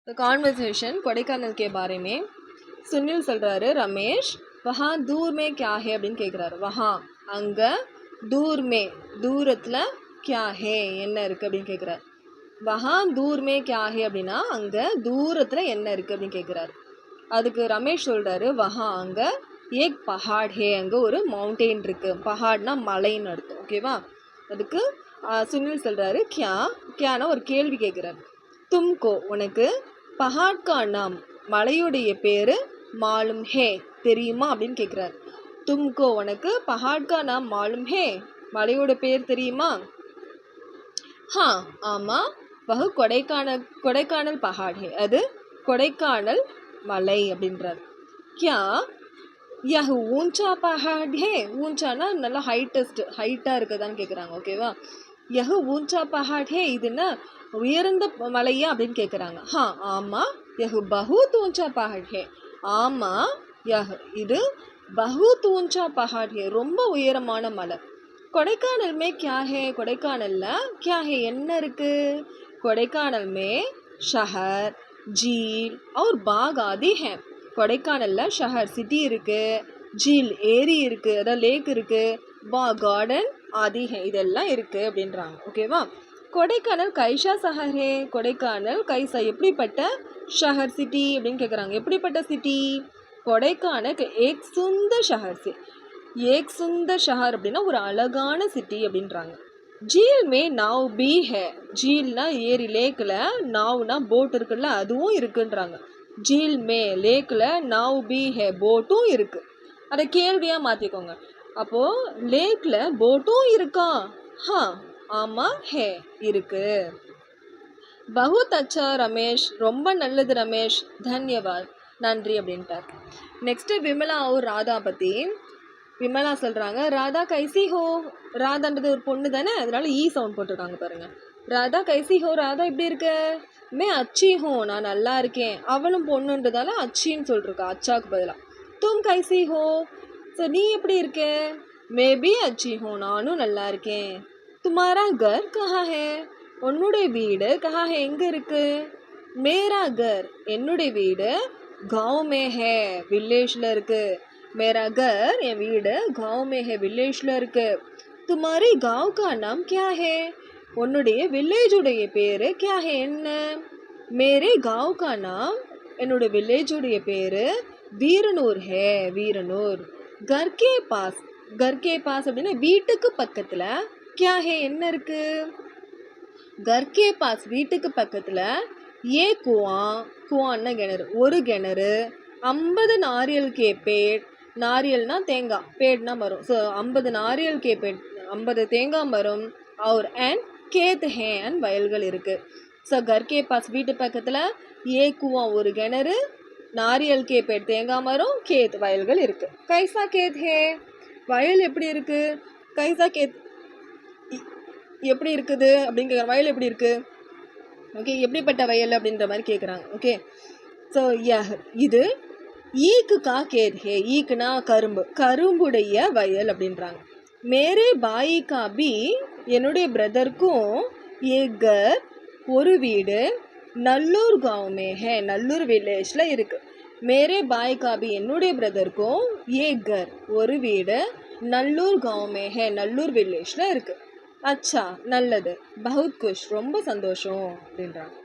The conversation Kodaikanal के बारे में सुनील சொல்றாரு ரமேஷ் वहाँ दूर में क्या है அப்படின்னு கேட்குறாரு. वहाँ அங்கே दूर में தூரத்தில் क्या है என்ன இருக்குது அப்படின்னு கேட்குறாரு. वहाँ दूर में क्या है அப்படின்னா அங்கே தூரத்தில் என்ன இருக்குது அப்படின்னு கேட்குறாரு. அதுக்கு ரமேஷ் சொல்கிறாரு वहाँ அங்கே ஏக் பஹாட் ஹே அங்கே ஒரு மவுண்டெயின் இருக்குது. பஹாட்னா மலைன்னு அர்த்தம். ஓகேவா? அதுக்கு சுனில் சொல்கிறாரு கியானா ஒரு கேள்வி கேட்குறாரு. தும்கோ உனக்கு பஹாட் கா நாம் மலையுடைய பேர் மாலும் ஹே தெரியுமா அப்படின்னு கேட்குறாரு. தும்கோ உனக்கு பஹாட் கா நாம் மாலும் ஹே மலையோட பேர் தெரியுமா? ஹா ஆமாம் வஹு கொடைக்கானல் பஹாட் ஹே அது கொடைக்கானல் மலை அப்படின்றார். கியா யஹ் ஊஞ்சா பஹாட் ஹே ஊஞ்சானா நல்லா ஹைட்டாக இருக்குதான்னு கேட்குறாங்க. ஓகேவா? யஹ் ஊஞ்சா பஹாட் ஹே இதுன்னா உயர்ந்த மலையா அப்படின்னு கேட்குறாங்க. ஹா ஆமாம் யஹ் பஹுத் ஊஞ்சா பஹாட் ஹே ஆமாம் யஹ் இது பஹுத் ஊஞ்சா பஹாட் ஹே ரொம்ப உயரமான மலை. கொடைக்கானல் மே கியா ஹே கொடைக்கானலில் கியா ஹே என்ன இருக்குது? கொடைக்கானல் மே ஷஹர் ஜீல் और बाग आदि है. கொடைக்கானலில் ஷஹர் சிட்டி இருக்குது, ஜீல் ஏரி இருக்குது, அதாவது லேக் இருக்குது, கார்டன் ஆதி ஹே இதெல்லாம் இருக்குது அப்படின்றாங்க. ஓகேவா? கொடைக்கானல் கைஷா ஷஹர் ஹே கொடைக்கானல் கைசா எப்படிப்பட்ட ஷஹர் சிட்டி அப்படின்னு கேட்குறாங்க. எப்படிப்பட்ட சிட்டி? கொடைக்கானல் ஏக் சுந்தர் ஷஹர் சி ஏக் சுந்தர் ஷஹர் அப்படின்னா ஒரு அழகான சிட்டி அப்படின்றாங்க. ஜீல் மே நாவ் பி ஹே ஜீல்னா ஏரி, லேக்கில் நாவ்னா போட் இருக்குல்ல அதுவும் இருக்குன்றாங்க. ஜீல் மே லேக்கில் நாவ் பி ஹே போட்டும் இருக்குது. அதை கேள்வியாக மாற்றிக்கோங்க. அப்போது லேக்கில் போட்டும் இருக்கா? ஹா ஆமாம் ஹே இருக்கு. பகுத் அச்சா ரமேஷ் ரொம்ப நல்லது ரமேஷ் தன்யவாத் நன்றி அப்படின்ட்டார். நெக்ஸ்ட்டு விமலா ஒரு ராதா பற்றி விமலா சொல்கிறாங்க. ராதா கைசி ஹோ ராதான்றது ஒரு பொண்ணு தானே, அதனால ஈ சவுண்ட் போட்டிருக்காங்க பாருங்கள். ராதா கைசி ஹோ ராதா எப்படி இருக்க? மே அச்சி ஹோ நான் நல்லா இருக்கேன். அவளும் பொண்ணுன்றதால அச்சின்னு சொல்லிருக்கா அச்சாவுக்கு பதிலாக. தும் கைசி ஹோ ஸோ நீ எப்படி இருக்க? மே பி அச்சி ஹோ நானும் நல்லா இருக்கேன். துமாரா கர் கஹா ஹே உன்னுடைய வீடு கஹா ஹே எங்கே இருக்கு? மேரா கர் என்னுடைய வீடு காவ் மே ஹே வில்லேஜில் இருக்குது. மேரா கர் என் வீடு காவ் மே ஹே வில்லேஜில் இருக்குது. துமாரி காவ் கா நாம் கியா ஹே உன்னுடைய வில்லேஜுடைய பேர் கியா ஹே என்ன? மேரே காவ் கா நாம் என்னுடைய வில்லேஜுடைய பேர் வீரனூர் ஹே வீரனூர். கர்கே பாஸ் அப்படின்னா வீட்டுக்கு பக்கத்தில் கியா ஹே என்ன இருக்கு? கர்கே பாஸ் வீட்டுக்கு பக்கத்தில் ஏ குவான்னா கிணறு ஒரு கிணறு 50 நாரியல் கே பேட் நாரியல்னா தேங்காய் பேட்னா மரம். ஸோ 50 நாரியல் கே பேட் 50 தேங்காய் மரம் और एंड கேத் ஹே அண்ட் வயல்கள் இருக்குது. ஸோ கர்கே பாஸ் வீட்டு பக்கத்தில் ஏ குவா ஒரு கிணறு நாரியல் கே பேட் தேங்காய் மரம் கேத் வயல்கள் இருக்குது. கைசா கேத் ஹே வயல் எப்படி இருக்குது? கைசா கேத் எப்படி இருக்குது அப்படிங்கிற வயல் எப்படி இருக்குது? ஓகே எப்படிப்பட்ட வயல் அப்படின்ற மாதிரி கேட்குறாங்க. ஓகே ஸோ இது ஈக்கு கா கேத் ஹே ஈக்குனா கரும்புடைய வயல் அப்படின்றாங்க. மேரே பாயி கா பி என்னுடைய பிரதருக்கும் ஏகர் ஒரு வீடு நல்லூர் காவுமே ஹே நல்லூர் வில்லேஜில் இருக்குது. மேரே பாய் காபி என்னுடைய பிரதருக்கும் ஏகர் ஒரு வீடு நல்லூர் காவுமே ஹே நல்லூர் வில்லேஜில் இருக்குது. அச்சா நல்லது பஹுத் குஷ் ரொம்ப சந்தோஷம் அப்படின்றாங்க.